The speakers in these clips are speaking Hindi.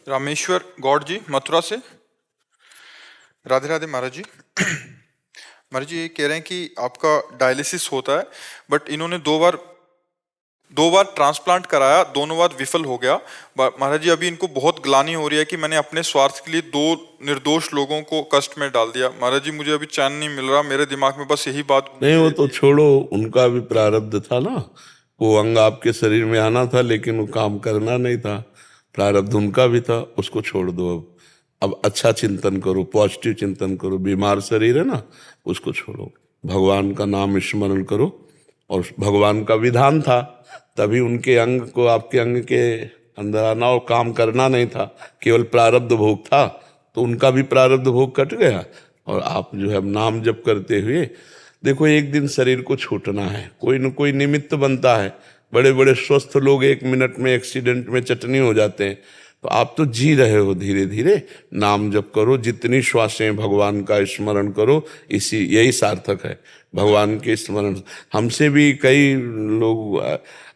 रामेश्वर गौड़ जी मथुरा से। राधे राधे महाराज जी। महाराज जी ये कह रहे हैं कि आपका डायलिसिस होता है, बट इन्होंने दो बार ट्रांसप्लांट कराया, दोनों बार विफल हो गया। महाराज जी अभी इनको बहुत ग्लानि हो रही है कि मैंने अपने स्वार्थ के लिए दो निर्दोष लोगों को कष्ट में डाल दिया। महाराज जी मुझे अभी चैन नहीं मिल रहा, मेरे दिमाग में बस यही बात नहीं, वो तो रहती है। छोड़ो, उनका भी प्रारब्ध था ना। वो अंग आपके शरीर में आना था, लेकिन वो काम करना नहीं था। प्रारब्ध उनका भी था, उसको छोड़ दो। अब अच्छा चिंतन करो, पॉजिटिव चिंतन करो। बीमार शरीर है ना, उसको छोड़ो, भगवान का नाम स्मरण करो। और भगवान का विधान था, तभी उनके अंग को आपके अंग के अंदर आना और काम करना नहीं था, केवल प्रारब्ध भोग था। तो उनका भी प्रारब्ध भोग कट गया। और आप जो है अब नाम जप करते हुए देखो, एक दिन शरीर को छूटना है, कोई न कोई निमित्त बनता है। बड़े बड़े स्वस्थ लोग 1 मिनट में एक्सीडेंट में चटनी हो जाते हैं। तो आप तो जी रहे हो, धीरे धीरे नाम जप करो, जितनी श्वासें भगवान का स्मरण करो, इसी यही सार्थक है। भगवान के स्मरण हमसे भी कई लोग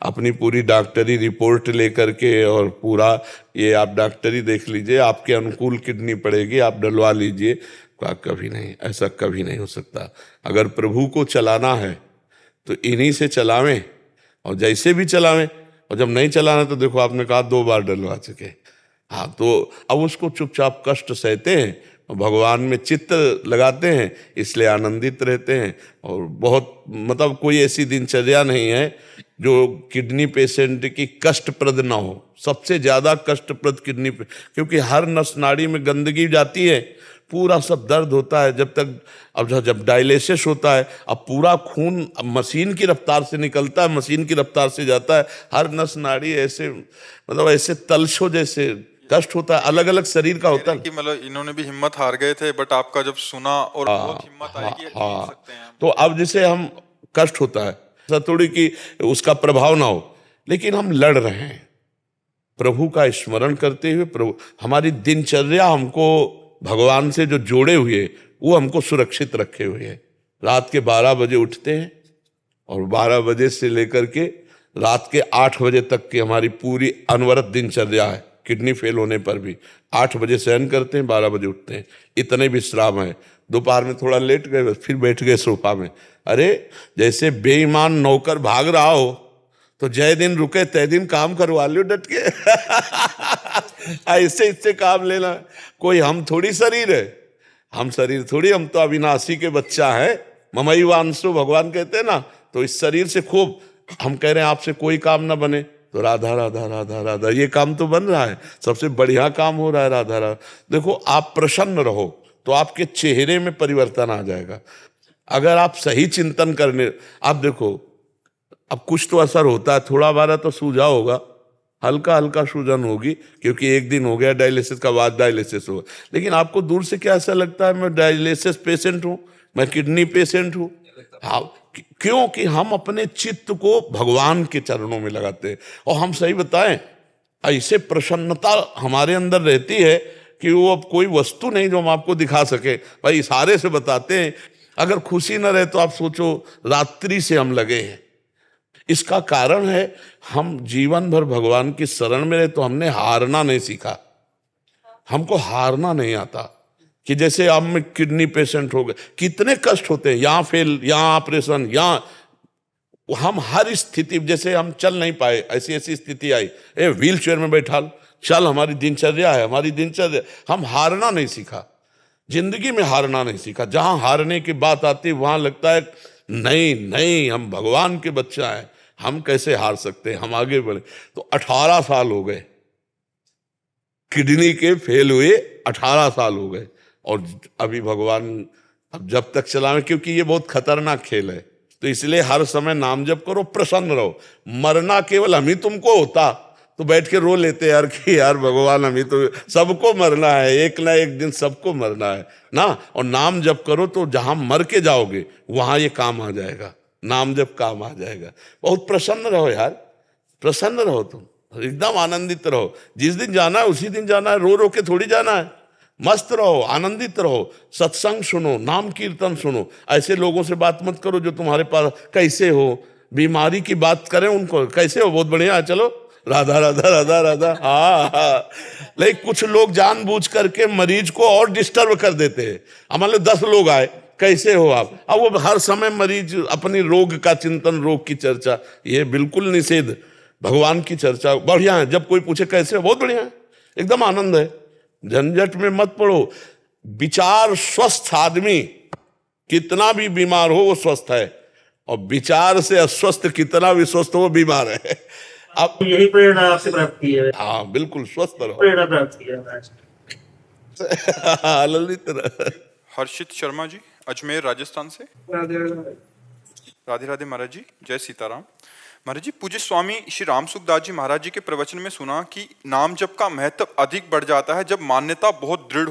अपनी पूरी डॉक्टरी रिपोर्ट लेकर के, और पूरा ये आप डॉक्टरी देख लीजिए, आपके अनुकूल किडनी पड़ेगी, आप डलवा लीजिए। कभी नहीं, ऐसा कभी नहीं हो सकता। अगर प्रभु को चलाना है तो इन्हीं से चलावें, और जैसे भी चलावें। और जब नहीं चलाना तो देखो, आपने कहा 2 बार डलवा चुके। हाँ, तो अब उसको चुपचाप कष्ट सहते हैं, भगवान में चित्त लगाते हैं, इसलिए आनंदित रहते हैं। और बहुत मतलब कोई ऐसी दिनचर्या नहीं है जो किडनी पेशेंट की कष्टप्रद ना हो। सबसे ज्यादा कष्टप्रद किडनी पे, क्योंकि हर नस नाड़ी में गंदगी जाती है, पूरा सब दर्द होता है। अब जब डायलिसिस होता है, अब पूरा खून मशीन की रफ्तार से निकलता है, मशीन की रफ्तार से जाता है। हर नस नाड़ी ऐसे मतलब ऐसे तलछो जैसे कष्ट होता है, अलग अलग शरीर का होता है। कि मतलब इन्होंने भी हिम्मत हार गए थे, बट आपका जब सुना और बहुत हिम्मत आई कि जी हाँ, सकते हैं हम। तो अब जैसे हम कष्ट होता है, ऐसा थोड़ी कि उसका प्रभाव ना हो, लेकिन हम लड़ रहे हैं प्रभु का स्मरण करते हुए। प्रभु हमारी दिनचर्या हमको भगवान से जो जोड़े हुए, वो हमको सुरक्षित रखे हुए है। रात के 12 बजे उठते हैं, और 12 बजे से लेकर के रात के 8 बजे तक की हमारी पूरी अनवरत दिनचर्या है। किडनी फेल होने पर भी 8 बजे शयन करते हैं, 12 बजे उठते हैं, इतने विश्राम है। दोपहर में थोड़ा लेट गए, फिर बैठ गए सोफा में। अरे जैसे बेईमान नौकर भाग रहा हो, तो जय दिन रुके तय दिन काम करवा लो डट के। ऐसे इससे काम लेना। कोई हम थोड़ी शरीर है, हम शरीर थोड़ी, हम तो अविनाशी के बच्चा है। ममई वांसु भगवान कहते हैं ना। तो इस शरीर से खूब हम कह रहे हैं आपसे कोई काम ना बने, तो राधा राधा राधा राधा ये काम तो बन रहा है, सबसे बढ़िया काम हो रहा है, राधा राधा। देखो, आप प्रसन्न रहो तो आपके चेहरे में परिवर्तन आ जाएगा। अगर आप सही चिंतन करने, आप देखो, अब कुछ तो असर होता है, थोड़ा बारा तो सूझा होगा, हल्का हल्का सूजन होगी, क्योंकि एक दिन हो गया डायलिसिस का, बाद डायलिसिस होगा। लेकिन आपको दूर से क्या ऐसा लगता है मैं डायलिसिस पेशेंट हूं, मैं किडनी पेशेंट हूं? हाँ, क्योंकि हम अपने चित्त को भगवान के चरणों में लगाते हैं। और हम सही बताएं, ऐसे प्रसन्नता हमारे अंदर रहती है कि वो अब कोई वस्तु नहीं जो हम आपको दिखा सके, भाई इशारे से बताते हैं। अगर खुशी न रहे तो आप सोचो, रात्रि से हम लगे हैं। इसका कारण है, हम जीवन भर भगवान की शरण में रहे तो हमने हारना नहीं सीखा। हमको हारना नहीं आता। कि जैसे अब मैं किडनी पेशेंट हो गए, कितने कष्ट होते हैं, यहाँ फेल, यहाँ ऑपरेशन, यहाँ हम हर स्थिति, जैसे हम चल नहीं पाए, ऐसी ऐसी स्थिति आई, व्हील चेयर में बैठा चल, हमारी दिनचर्या है, हमारी दिनचर्या। हम हारना नहीं सीखा, जिंदगी में हारना नहीं सीखा। जहां हारने की बात आती है वहां लगता है नहीं नहीं, हम भगवान के बच्चा हैं, हम कैसे हार सकते हैं, हम आगे बढ़े। तो 18 साल हो गए किडनी के फेल हुए, 18 साल हो गए। और अभी भगवान अब जब तक चलावे, क्योंकि ये बहुत खतरनाक खेल है, तो इसलिए हर समय नाम जप करो, प्रसन्न रहो। मरना केवल हम ही तुमको होता तो बैठ के रो लेते यार कि यार भगवान, हम ही तो, सबको मरना है, एक ना एक दिन सबको मरना है ना। और नाम जप करो तो जहां मर के जाओगे वहां ये काम आ जाएगा, नाम जप काम आ जाएगा। बहुत प्रसन्न रहो यार, प्रसन्न रहो, तुम एकदम आनंदित रहो। जिस दिन जाना है उसी दिन जाना है, रो रो के थोड़ी जाना है। मस्त रहो, आनंदित रहो, सत्संग सुनो, नाम कीर्तन सुनो। ऐसे लोगों से बात मत करो जो तुम्हारे पास कैसे हो, बीमारी की बात करें उनको, कैसे हो, बहुत बढ़िया है, चलो राधा राधा राधा राधा। हाँ, लेकिन कुछ लोग जानबूझ करके मरीज को और डिस्टर्ब कर देते हैं। हमारे 10 लोग आए, कैसे हो आप, अब वो हर समय मरीज अपनी रोग का चिंतन, रोग की चर्चा, ये बिल्कुल निषेध। भगवान की चर्चा बढ़िया है, जब कोई पूछे कैसे हो, बहुत बढ़िया है, एकदम आनंद है, झंझट में मत पड़ो। विचार स्वस्थ आदमी कितना भी बीमार हो वो स्वस्थ है, और विचार से अस्वस्थ कितना भी स्वस्थ हो वो बीमार है। अब यही प्रेरणा आपसे प्राप्त की है, हाँ बिल्कुल स्वस्थ रहो। प्रेरणा प्राप्त की है। ललित रहो। हर्षित शर्मा जी, अजमेर राजस्थान से। राधे राधे महाराज जी, जय सीताराम। महाराज जी, पूज्य स्वामी श्री राम सुखदास जी महाराज जी के प्रवचन में सुना कि नाम जप का महत्व अधिक बढ़ जाता है जब मान्यता बहुत दृढ़ हो।